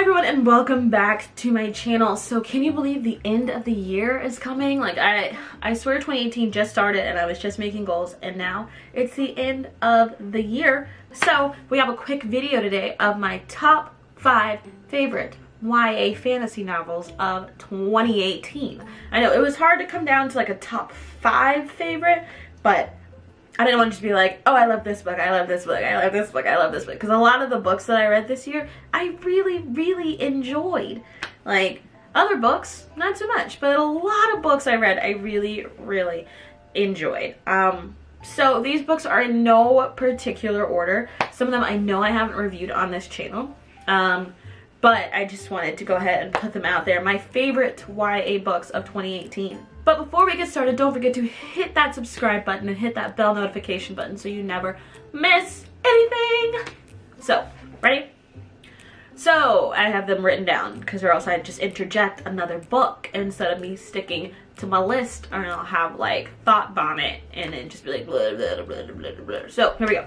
Hi everyone and welcome back to my channel. So can you believe the end of the year is coming? Like I swear 2018 just started and I was just making goals and now it's the end of the year. So we have a quick video today of my top 5 favorite YA fantasy novels of 2018. I know it was hard to come down to like a top 5 favorite, but I didn't want to just be like, oh, I love this book, I love this book, I love this book, I love this book. Because a lot of the books that I read this year, I really enjoyed. Like, other books, not so much. But a lot of books I read, I really enjoyed. So these books are in no particular order. Some of them I know I haven't reviewed on this channel. But I just wanted to go ahead and put them out there. My favorite YA books of 2018. But before we get started, don't forget to hit that subscribe button and hit that bell notification button so you never miss anything. So, ready? So, I have them written down because or else I'd just interject another book instead of me sticking to my list, or I'll have like thought vomit and then just be like blah blah blah blah blah blah. So, here we go.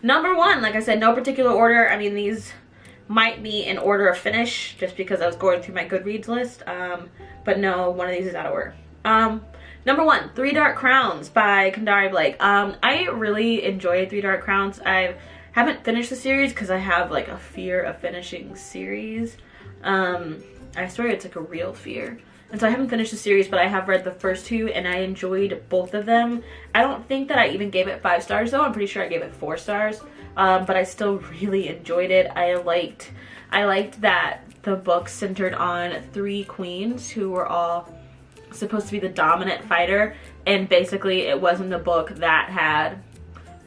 Number 1, like I said, no particular order. I mean, these might be in order of finish just because I was going through my Goodreads list, but no, one of these is out of order. Number 1, Three Dark Crowns by Kendari Blake. I really enjoyed Three Dark Crowns. I haven't finished the series because I have like a fear of finishing series. I swear it's like a real fear. And so I haven't finished the series, but I have read the first 2 and I enjoyed both of them. I don't think that I even gave it 5 stars though. I'm pretty sure I gave it 4 stars. But I still really enjoyed it. I liked that the book centered on 3 queens who were all supposed to be the dominant fighter, and basically it wasn't a book that had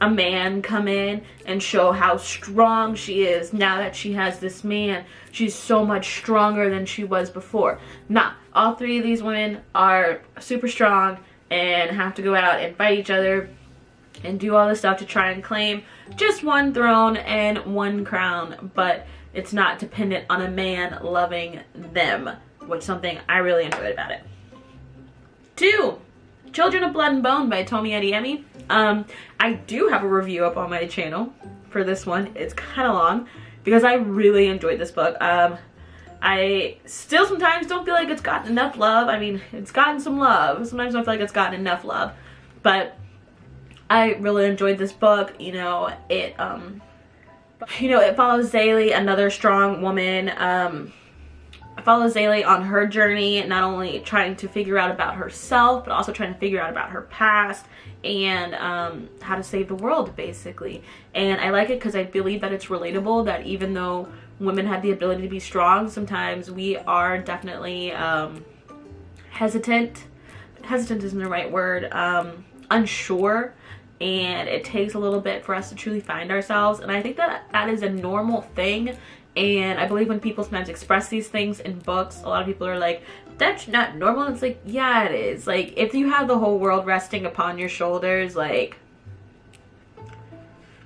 a man come in and show how strong she is now that she has this man. She's so much stronger than she was before. Nah, all 3 of these women are super strong and have to go out and fight each other and do all this stuff to try and claim just one throne and one crown, but it's not dependent on a man loving them, which is something I really enjoyed about it. 2, Children of Blood and Bone by Tomi Adeyemi. I do have a review up on my channel for this one. It's kind of long because I really enjoyed this book. I still sometimes don't feel like it's gotten enough love. I mean, it's gotten some love. Sometimes I don't feel like it's gotten enough love, but I really enjoyed this book. You know, it follows Zaylee, another strong woman. It follows Zaylee on her journey, not only trying to figure out about herself, but also trying to figure out about her past and how to save the world, basically. And I like it because I believe that it's relatable, that even though women have the ability to be strong, sometimes we are definitely hesitant isn't the right word, unsure. And it takes a little bit for us to truly find ourselves, and I think that that is a normal thing. And I believe when people sometimes express these things in books, a lot of people are like, that's not normal. It's like, yeah, it is. Like, if you have the whole world resting upon your shoulders, like,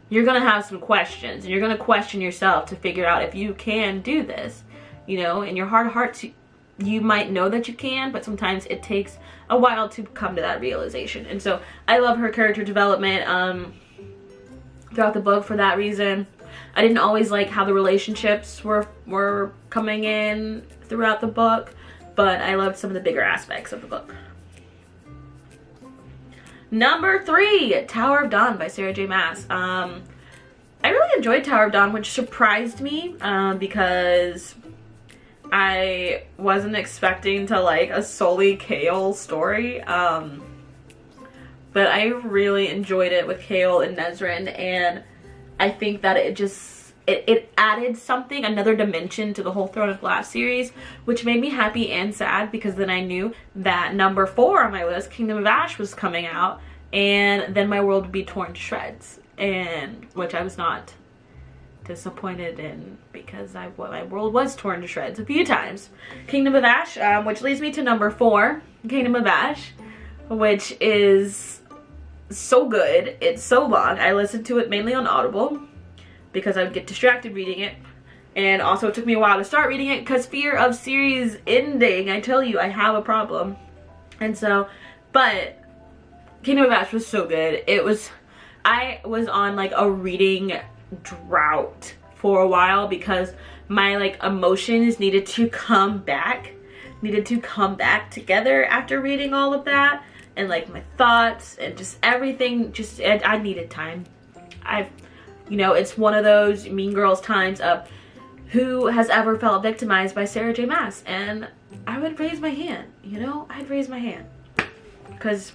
you're gonna have some questions, and you're gonna question yourself to figure out if you can do this. You know, in your heart of hearts, you might know that you can, but sometimes it takes a while to come to that realization. And so I love her character development throughout the book for that reason. I didn't always like how the relationships were coming in throughout the book, but I loved some of the bigger aspects of the book. Number 3, Tower of Dawn by Sarah J. Maas. I really enjoyed Tower of Dawn, which surprised me because I wasn't expecting to like a solely Kale story, but I really enjoyed it with Kale and Nezrin, and I think that it added something, another dimension to the whole Throne of Glass series, which made me happy and sad because then I knew that number 4 on my list, Kingdom of Ash, was coming out, and then my world would be torn to shreds, and which I was not disappointed in because my world was torn to shreds a few times. Kingdom of Ash, which leads me to number 4, Kingdom of Ash, which is so good. It's so long. I listened to it mainly on Audible because I would get distracted reading it, and also it took me a while to start reading it because fear of series ending. I tell you, I have a problem. And so, but Kingdom of Ash was so good. I was on like a reading drought for a while because my like emotions needed to come back together after reading all of that, and like my thoughts and just everything. Just I needed time. You know, it's one of those Mean Girls times of who has ever felt victimized by Sarah J. Maas, and I would raise my hand. You know, I'd raise my hand because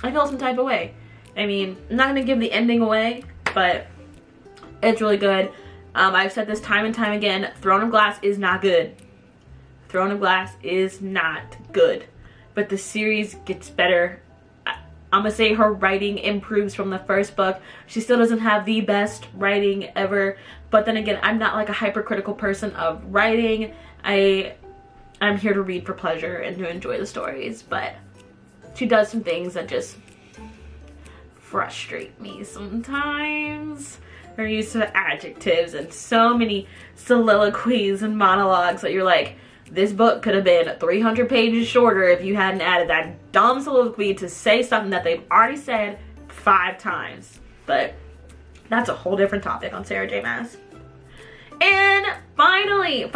I feel some type of way. I mean, I'm not gonna give the ending away, but it's really good. I've said this time and time again, Throne of Glass is not good. Throne of Glass is not good, but the series gets better. I'm gonna say her writing improves from the first book. She still doesn't have the best writing ever, but then again, I'm not like a hypercritical person of writing. I'm here to read for pleasure and to enjoy the stories, but she does some things that just frustrate me sometimes. Her use of adjectives and so many soliloquies and monologues that you're like, this book could have been 300 pages shorter if you hadn't added that dumb soliloquy to say something that they've already said 5 times. But that's a whole different topic on Sarah J. Maas. And finally,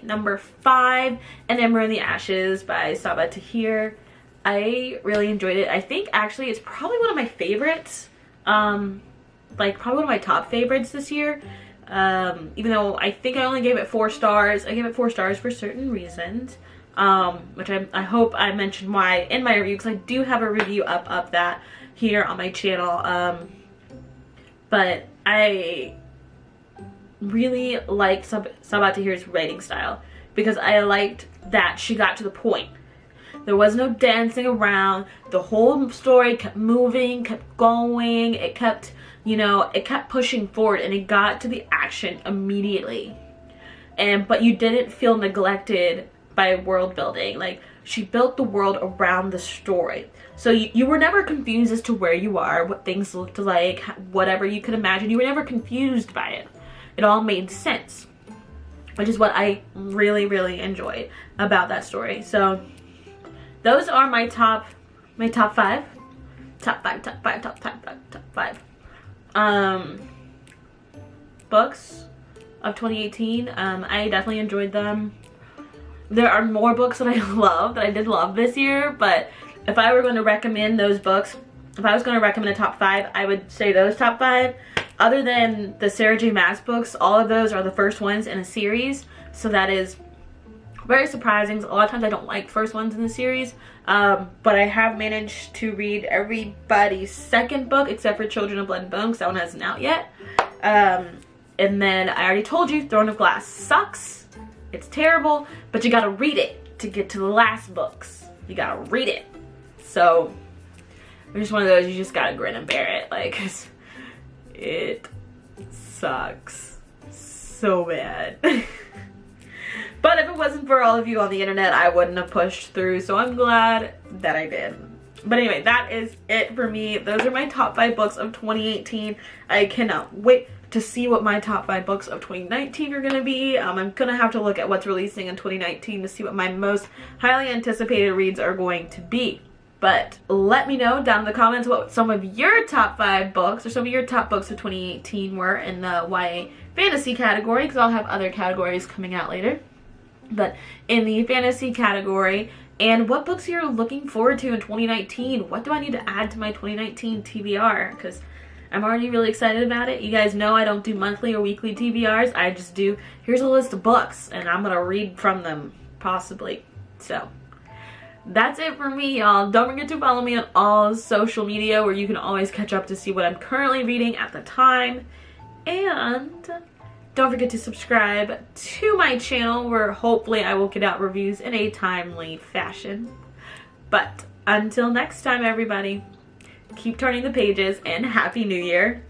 number 5, An Ember in the Ashes by Sabaa Tahir. I really enjoyed it. I think actually it's probably one of my favorites. Like probably one of my top favorites this year. Even though I think I only gave it 4 stars. I gave it 4 stars for certain reasons. Which I hope I mentioned why in my review, because I do have a review up that here on my channel. But I really liked Sabaa Tahir's writing style because I liked that she got to the point. There was no dancing around. The whole story kept moving, kept going. It kept, you know, it kept pushing forward, and it got to the action immediately. But you didn't feel neglected by world building. Like, she built the world around the story. So you were never confused as to where you are, what things looked like, whatever you could imagine. You were never confused by it. It all made sense, which is what I really, really enjoyed about that story. So those are my top 5 books of 2018. I definitely enjoyed them. There are more books that I did love this year, but if I were going to recommend those books, if I was going to recommend a top 5, I would say those top 5. Other than the Sarah J. Maas books, all of those are the first ones in a series, so that is very surprising. A lot of times I don't like first ones in the series, but I have managed to read everybody's second book except for Children of Blood and Bone, because that one hasn't out yet. And then I already told you, Throne of Glass sucks. It's terrible, but you gotta read it to get to the last books. You gotta read it. So it's just one of those, you just gotta grin and bear it. Like, it sucks so bad. But if it wasn't for all of you on the internet, I wouldn't have pushed through, so I'm glad that I did. But anyway, that is it for me. Those are my top 5 books of 2018. I cannot wait to see what my top 5 books of 2019 are going to be. I'm going to have to look at what's releasing in 2019 to see what my most highly anticipated reads are going to be. But let me know down in the comments what some of your top 5 books or some of your top books of 2018 were in the YA fantasy category, because I'll have other categories coming out later. But in the fantasy category, and what books you're looking forward to in 2019. What do I need to add to my 2019 TBR? Because I'm already really excited about it. You guys know I don't do monthly or weekly TBRs. I just do, here's a list of books, and I'm going to read from them, possibly. So that's it for me, y'all. Don't forget to follow me on all social media, where you can always catch up to see what I'm currently reading at the time. And don't forget to subscribe to my channel, where hopefully I will get out reviews in a timely fashion. But until next time, everybody, keep turning the pages, and Happy New Year.